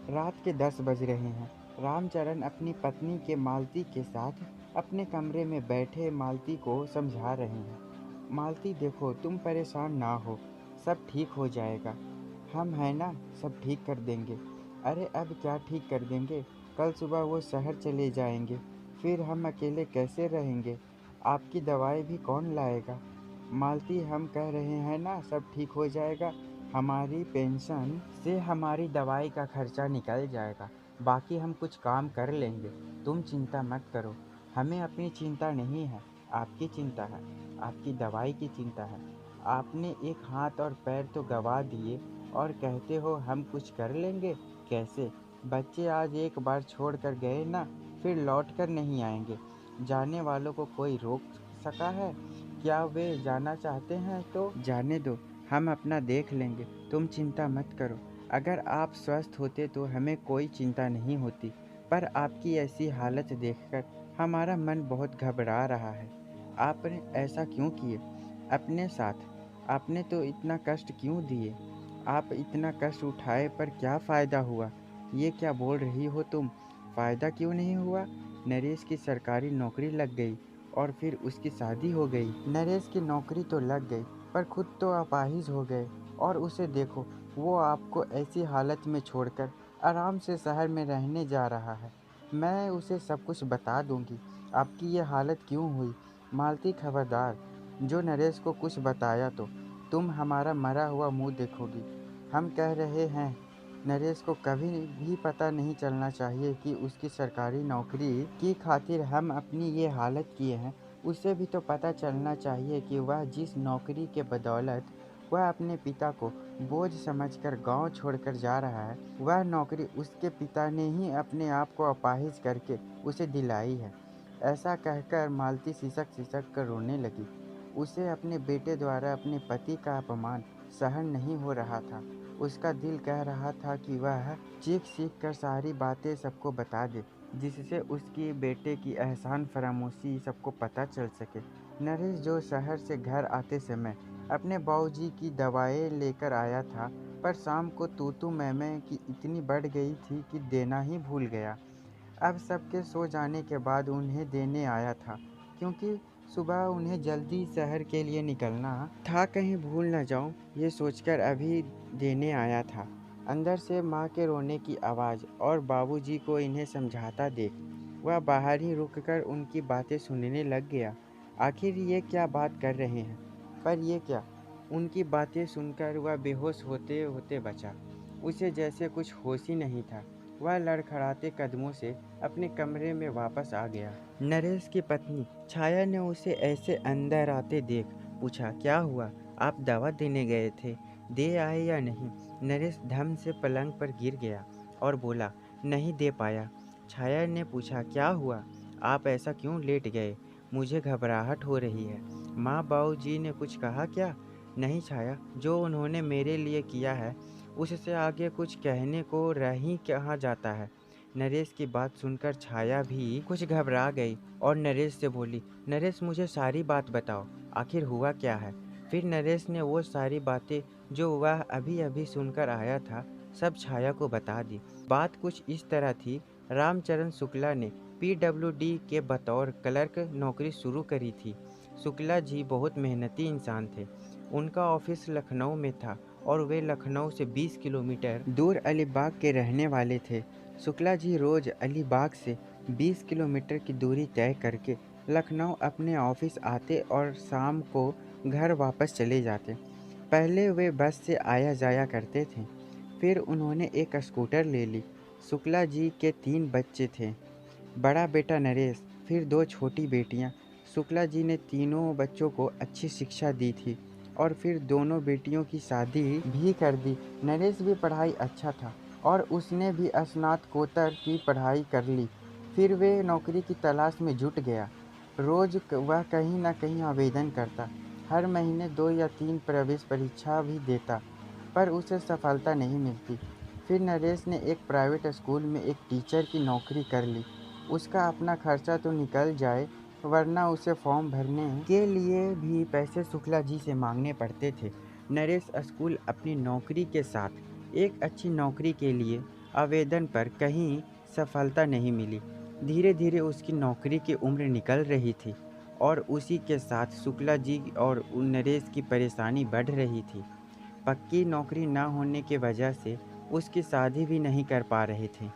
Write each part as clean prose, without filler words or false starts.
रात के 10 बज रहे हैं। रामचरण अपनी पत्नी के मालती के साथ अपने कमरे में बैठे मालती को समझा रहे हैं। मालती देखो, तुम परेशान ना हो, सब ठीक हो जाएगा। हम हैं ना, सब ठीक कर देंगे। अरे अब क्या ठीक कर देंगे, कल सुबह वो शहर चले जाएंगे, फिर हम अकेले कैसे रहेंगे? आपकी दवाई भी कौन लाएगा? मालती, हम कह रहे हैं ना सब ठीक हो जाएगा। हमारी पेंशन से हमारी दवाई का खर्चा निकल जाएगा, बाकी हम कुछ काम कर लेंगे। तुम चिंता मत करो। हमें अपनी चिंता नहीं है, आपकी चिंता है, आपकी दवाई की चिंता है। आपने एक हाथ और पैर तो गंवा दिए और कहते हो हम कुछ कर लेंगे। कैसे? बच्चे आज एक बार छोड़ कर गए ना, फिर लौट कर नहीं आएंगे। जाने वालों को कोई रोक सका है क्या? वे जाना चाहते हैं तो जाने दो, हम अपना देख लेंगे। तुम चिंता मत करो। अगर आप स्वस्थ होते तो हमें कोई चिंता नहीं होती, पर आपकी ऐसी हालत देखकर हमारा मन बहुत घबरा रहा है। आपने ऐसा क्यों किए अपने साथ? आपने तो इतना कष्ट क्यों दिए? आप इतना कष्ट उठाए पर क्या फ़ायदा हुआ? ये क्या बोल रही हो तुम? फ़ायदा क्यों नहीं हुआ? नरेश की सरकारी नौकरी लग गई और फिर उसकी शादी हो गई। नरेश की नौकरी तो लग गई, पर खुद तो अपाहिज हो गए। और उसे देखो, वो आपको ऐसी हालत में छोड़कर आराम से शहर में रहने जा रहा है। मैं उसे सब कुछ बता दूंगी आपकी ये हालत क्यों हुई। मालती, खबरदार, जो नरेश को कुछ बताया तो तुम हमारा मरा हुआ मुंह देखोगी। हम कह रहे हैं, नरेश को कभी भी पता नहीं चलना चाहिए कि उसकी सरकारी नौकरी की खातिर हम अपनी ये हालत किए हैं। उसे भी तो पता चलना चाहिए कि वह जिस नौकरी के बदौलत वह अपने पिता को बोझ समझकर गांव छोड़कर जा रहा है, वह नौकरी उसके पिता ने ही अपने आप को अपाहिज करके उसे दिलाई है। ऐसा कहकर मालती सिसक सिसक कर रोने लगी। उसे अपने बेटे द्वारा अपने पति का अपमान सहन नहीं हो रहा था। उसका दिल कह रहा था कि वह चीख चीख कर सारी बातें सबको बता दे, जिससे उसकी बेटे की एहसान फरामोशी सबको पता चल सके। नरेश जो शहर से घर आते समय अपने बाबूजी की दवाएं लेकर आया था, पर शाम को तूतू मैमे की इतनी बढ़ गई थी कि देना ही भूल गया। अब सबके सो जाने के बाद उन्हें देने आया था, क्योंकि सुबह उन्हें जल्दी शहर के लिए निकलना था, कहीं भूल न जाऊं, ये सोचकर अभी देने आया था। अंदर से माँ के रोने की आवाज़ और बाबूजी को इन्हें समझाता देख वह बाहर ही रुककर उनकी बातें सुनने लग गया। आखिर ये क्या बात कर रहे हैं? पर ये क्या? उनकी बातें सुनकर वह बेहोश होते होते बचा। उसे जैसे कुछ होश ही नहीं था। वह लड़खड़ाते कदमों से अपने कमरे में वापस आ गया। नरेश की पत्नी छाया ने उसे ऐसे अंदर आते देख पूछा, क्या हुआ? आप दवा देने गए थे, दे आए या नहीं? नरेश धम से पलंग पर गिर गया और बोला, नहीं दे पाया। छाया ने पूछा, क्या हुआ? आप ऐसा क्यों लेट गए? मुझे घबराहट हो रही है। माँ बाबूजी ने कुछ कहा क्या? नहीं छाया, जो उन्होंने मेरे लिए किया है उससे आगे कुछ कहने को रह ही कहा जाता है। नरेश की बात सुनकर छाया भी कुछ घबरा गई और नरेश से बोली, नरेश मुझे सारी बात बताओ, आखिर हुआ क्या है? फिर नरेश ने वो सारी बातें जो वह अभी अभी सुनकर आया था सब छाया को बता दी। बात कुछ इस तरह थी, रामचरण शुक्ला ने पीडब्ल्यूडी के बतौर क्लर्क नौकरी शुरू करी थी। शुक्ला जी बहुत मेहनती इंसान थे। उनका ऑफिस लखनऊ में था और वे लखनऊ से 20 किलोमीटर दूर अलीबाग के रहने वाले थे। शुक्ला जी रोज अलीबाग से 20 किलोमीटर की दूरी तय करके लखनऊ अपने ऑफिस आते और शाम को घर वापस चले जाते। पहले वे बस से आया जाया करते थे, फिर उन्होंने एक स्कूटर ले ली। शुक्ला जी के 3 बच्चे थे, बड़ा बेटा नरेश, फिर 2 छोटी बेटियां। शुक्ला जी ने तीनों बच्चों को अच्छी शिक्षा दी थी और फिर दोनों बेटियों की शादी भी कर दी। नरेश भी पढ़ाई अच्छा था और उसने भी स्नातकोत्तर की पढ़ाई कर ली। फिर वे नौकरी की तलाश में जुट गया। रोज वह कहीं ना कहीं आवेदन करता, हर महीने 2 या 3 प्रवेश परीक्षा भी देता, पर उसे सफलता नहीं मिलती। फिर नरेश ने एक प्राइवेट स्कूल में एक टीचर की नौकरी कर ली। उसका अपना खर्चा तो निकल जाए, वरना उसे फॉर्म भरने के लिए भी पैसे शुक्ला जी से मांगने पड़ते थे। नरेश स्कूल अपनी नौकरी के साथ एक अच्छी नौकरी के लिए आवेदन पर कहीं सफलता नहीं मिली। धीरे धीरे उसकी नौकरी की उम्र निकल रही थी और उसी के साथ शुक्ला जी और नरेश की परेशानी बढ़ रही थी। पक्की नौकरी ना होने की वजह से उसकी शादी भी नहीं कर पा रहे थे,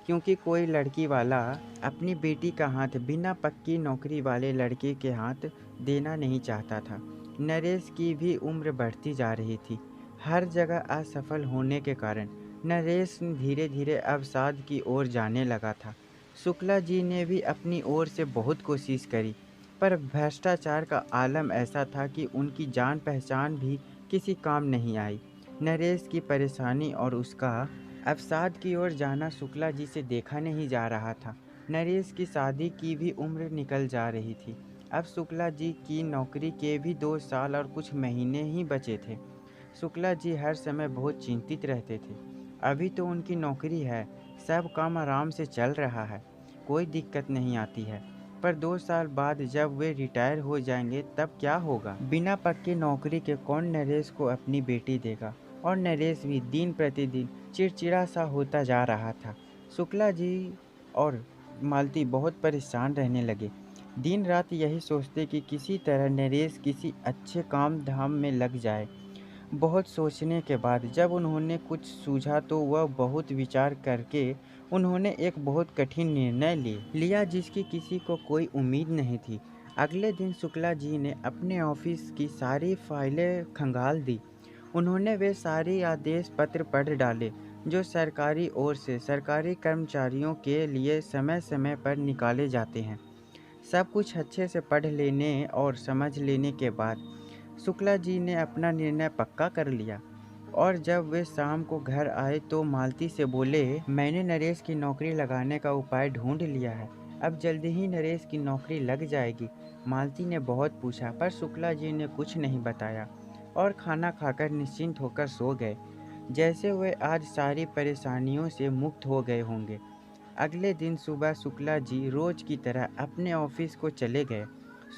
क्योंकि कोई लड़की वाला अपनी बेटी का हाथ बिना पक्की नौकरी वाले लड़के के हाथ देना नहीं चाहता था। नरेश की भी उम्र बढ़ती जा रही थी। हर जगह असफल होने के कारण नरेश धीरे धीरे अवसाद की ओर जाने लगा था। शुक्ला जी ने भी अपनी ओर से बहुत कोशिश करी, पर भ्रष्टाचार का आलम ऐसा था कि उनकी जान पहचान भी किसी काम नहीं आई। नरेश की परेशानी और उसका अवसाद की ओर जाना शुक्ला जी से देखा नहीं जा रहा था। नरेश की शादी की भी उम्र निकल जा रही थी। अब शुक्ला जी की नौकरी के भी 2 साल और कुछ महीने ही बचे थे। शुक्ला जी हर समय बहुत चिंतित रहते थे। अभी तो उनकी नौकरी है, सब काम आराम से चल रहा है, कोई दिक्कत नहीं आती है। पर 2 साल बाद जब वे रिटायर हो जाएंगे तब क्या होगा? बिना पक्की नौकरी के कौन नरेश को अपनी बेटी देगा? और नरेश भी दिन प्रतिदिन चिड़चिड़ा सा होता जा रहा था। शुक्ला जी और मालती बहुत परेशान रहने लगे। दिन रात यही सोचते कि किसी तरह नरेश किसी अच्छे काम धाम में लग जाए। बहुत सोचने के बाद जब उन्होंने कुछ सूझा तो वह बहुत विचार करके उन्होंने एक बहुत कठिन निर्णय लिया जिसकी किसी को कोई उम्मीद नहीं थी। अगले दिन शुक्ला जी ने अपने ऑफिस की सारी फाइलें खंगाल दी। उन्होंने वे सारे आदेश पत्र पढ़ डाले जो सरकारी ओर से सरकारी कर्मचारियों के लिए समय समय पर निकाले जाते हैं। सब कुछ अच्छे से पढ़ लेने और समझ लेने के बाद शुक्ला जी ने अपना निर्णय पक्का कर लिया। और जब वे शाम को घर आए तो मालती से बोले, मैंने नरेश की नौकरी लगाने का उपाय ढूंढ लिया है, अब जल्दी ही नरेश की नौकरी लग जाएगी। मालती ने बहुत पूछा पर शुक्ला जी ने कुछ नहीं बताया और खाना खाकर निश्चिंत होकर सो गए, जैसे वे आज सारी परेशानियों से मुक्त हो गए होंगे। अगले दिन सुबह शुक्ला जी रोज की तरह अपने ऑफिस को चले गए।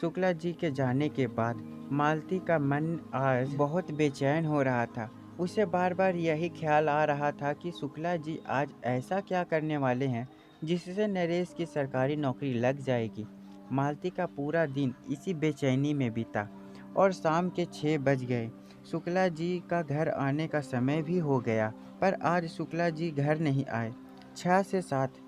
शुक्ला जी के जाने के बाद मालती का मन आज बहुत बेचैन हो रहा था। उसे बार बार यही ख्याल आ रहा था कि शुक्ला जी आज ऐसा क्या करने वाले हैं जिससे नरेश की सरकारी नौकरी लग जाएगी। मालती का पूरा दिन इसी बेचैनी में बीता और शाम के 6 बज गए। शुक्ला जी का घर आने का समय भी हो गया, पर आज शुक्ला जी घर नहीं आए। 6 से 7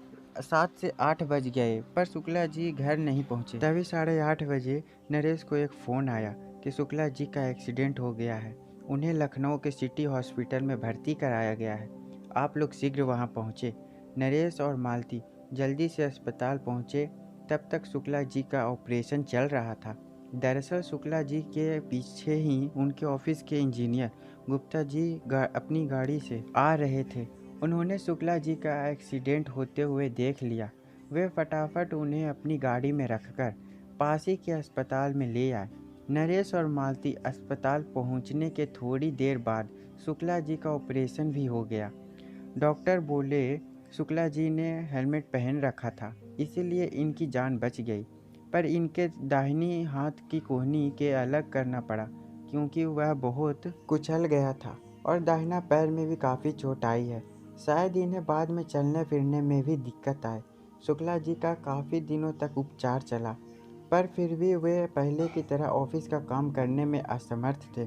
7 से 8 बज गए पर शुक्ला जी घर नहीं पहुंचे। तभी 8:30 बजे नरेश को एक फ़ोन आया कि शुक्ला जी का एक्सीडेंट हो गया है, उन्हें लखनऊ के सिटी हॉस्पिटल में भर्ती कराया गया है, आप लोग शीघ्र वहां पहुंचे। नरेश और मालती जल्दी से अस्पताल पहुंचे। तब तक शुक्ला जी का ऑपरेशन चल रहा था। दरअसल शुक्ला जी के पीछे ही उनके ऑफिस के इंजीनियर गुप्ता जी अपनी गाड़ी से आ रहे थे। उन्होंने शुक्ला जी का एक्सीडेंट होते हुए देख लिया। वे फटाफट उन्हें अपनी गाड़ी में रखकर पास ही के अस्पताल में ले आए। नरेश और मालती अस्पताल पहुंचने के थोड़ी देर बाद शुक्ला जी का ऑपरेशन भी हो गया। डॉक्टर बोले शुक्ला जी ने हेलमेट पहन रखा था, इसीलिए इनकी जान बच गई, पर इनके दाहिनी हाथ की कोहनी के अलग करना पड़ा क्योंकि वह बहुत कुचल गया था और दाहिना पैर में भी काफ़ी चोट आई है। शायद इन्हें बाद में चलने फिरने में भी दिक्कत आए। शुक्ला जी का काफ़ी दिनों तक उपचार चला, पर फिर भी वे पहले की तरह ऑफिस का काम करने में असमर्थ थे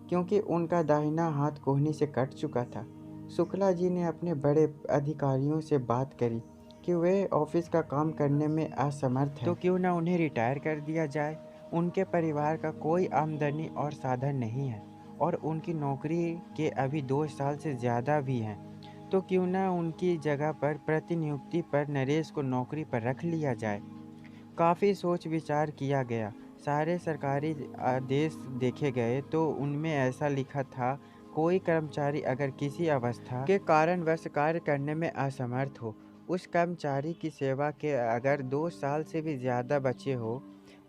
क्योंकि उनका दाहिना हाथ कोहनी से कट चुका था। शुक्ला जी ने अपने बड़े अधिकारियों से बात करी कि वे ऑफिस का काम करने में असमर्थ हैं, तो क्यों ना उन्हें रिटायर कर दिया जाए। उनके परिवार का कोई आमदनी और साधन नहीं है और उनकी नौकरी के अभी 2 साल से ज़्यादा भी हैं, तो क्यों ना उनकी जगह पर प्रतिनियुक्ति पर नरेश को नौकरी पर रख लिया जाए। काफ़ी सोच विचार किया गया। सारे सरकारी आदेश देखे गए तो उनमें ऐसा लिखा था, कोई कर्मचारी अगर किसी अवस्था के कारणवश कार्य करने में असमर्थ हो, उस कर्मचारी की सेवा के अगर 2 साल से भी ज़्यादा बचे हो,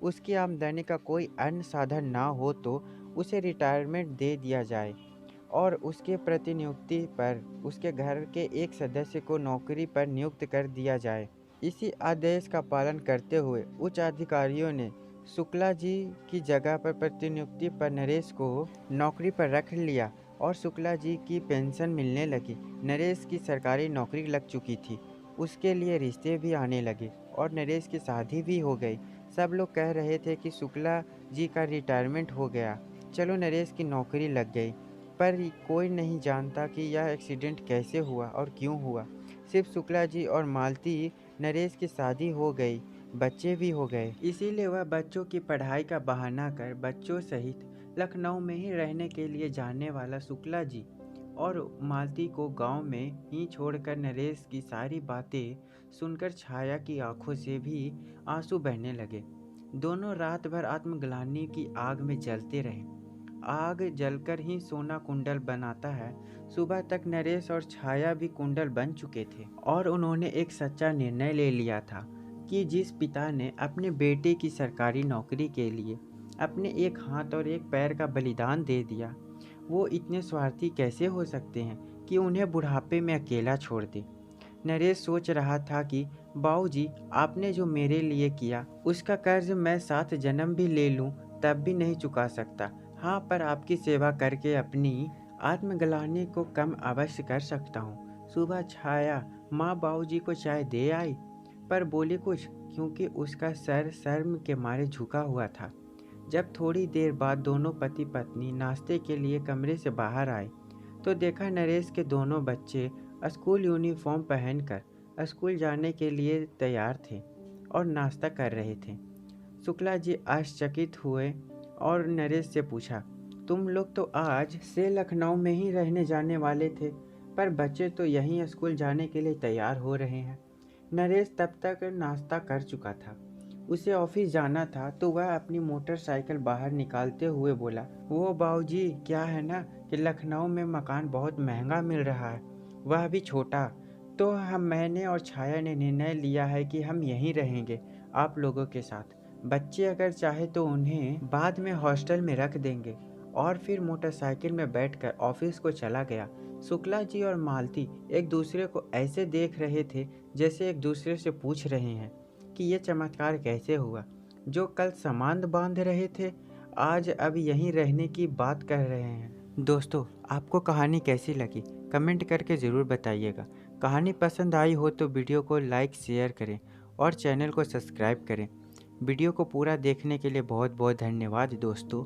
उसकी आमदनी का कोई अन्य साधन ना हो तो उसे रिटायरमेंट दे दिया जाए और उसके प्रतिनियुक्ति पर उसके घर के एक सदस्य को नौकरी पर नियुक्त कर दिया जाए। इसी आदेश का पालन करते हुए उच्च अधिकारियों ने शुक्ला जी की जगह पर प्रतिनियुक्ति पर नरेश को नौकरी पर रख लिया और शुक्ला जी की पेंशन मिलने लगी। नरेश की सरकारी नौकरी लग चुकी थी, उसके लिए रिश्ते भी आने लगे और नरेश की शादी भी हो गई। सब लोग कह रहे थे कि शुक्ला जी का रिटायरमेंट हो गया, चलो नरेश की नौकरी लग गई। पर कोई नहीं जानता कि यह एक्सीडेंट कैसे हुआ और क्यों हुआ। सिर्फ शुक्ला जी और मालती नरेश की शादी हो गई, बच्चे भी हो गए। इसीलिए वह बच्चों की पढ़ाई का बहाना कर बच्चों सहित लखनऊ में ही रहने के लिए जाने वाला शुक्ला जी और मालती को गांव में ही छोड़कर नरेश की सारी बातें सुनकर छाया की आंखों से भी आंसू बहने लगे। दोनों रात भर आत्मग्लानि की आग में जलते रहे। आग जलकर ही सोना कुंडल बनाता है। सुबह तक नरेश और छाया भी कुंडल बन चुके थे और उन्होंने एक सच्चा निर्णय ले लिया था कि जिस पिता ने अपने बेटे की सरकारी नौकरी के लिए अपने एक हाथ और एक पैर का बलिदान दे दिया, वो इतने स्वार्थी कैसे हो सकते हैं कि उन्हें बुढ़ापे में अकेला छोड़ दे। नरेश सोच रहा था कि बाबूजी, आपने जो मेरे लिए किया उसका कर्ज मैं 7 जन्म भी ले लूं तब भी नहीं चुका सकता। हाँ, पर आपकी सेवा करके अपनी आत्मग्लानि को कम अवश्य कर सकता हूँ। सुबह छाया माँ बाबूजी को चाय दे आई, पर बोली कुछ क्योंकि उसका सर शर्म के मारे झुका हुआ था। जब थोड़ी देर बाद दोनों पति पत्नी नाश्ते के लिए कमरे से बाहर आए तो देखा नरेश के दोनों बच्चे स्कूल यूनिफॉर्म पहनकर स्कूल जाने के लिए तैयार थे और नाश्ता कर रहे थे। शुक्ला जी आश्चर्यचकित हुए और नरेश से पूछा, तुम लोग तो आज से लखनऊ में ही रहने जाने वाले थे, पर बच्चे तो यहीं स्कूल जाने के लिए तैयार हो रहे हैं। नरेश तब तक नाश्ता कर चुका था। उसे ऑफिस जाना था तो वह अपनी मोटरसाइकिल बाहर निकालते हुए बोला, वो बाबूजी, क्या है ना कि लखनऊ में मकान बहुत महंगा मिल रहा है, वह भी छोटा। तो मैंने और छाया ने निर्णय लिया है कि हम यहीं रहेंगे आप लोगों के साथ। बच्चे अगर चाहे तो उन्हें बाद में हॉस्टल में रख देंगे। और फिर मोटरसाइकिल में बैठकर ऑफिस को चला गया। शुक्ला जी और मालती एक दूसरे को ऐसे देख रहे थे जैसे एक दूसरे से पूछ रहे हैं कि ये चमत्कार कैसे हुआ। जो कल संबंध बांध रहे थे आज अब यहीं रहने की बात कर रहे हैं। दोस्तों, आपको कहानी कैसी लगी कमेंट करके ज़रूर बताइएगा। कहानी पसंद आई हो तो वीडियो को लाइक शेयर करें और चैनल को सब्सक्राइब करें। वीडियो को पूरा देखने के लिए बहुत बहुत धन्यवाद दोस्तों।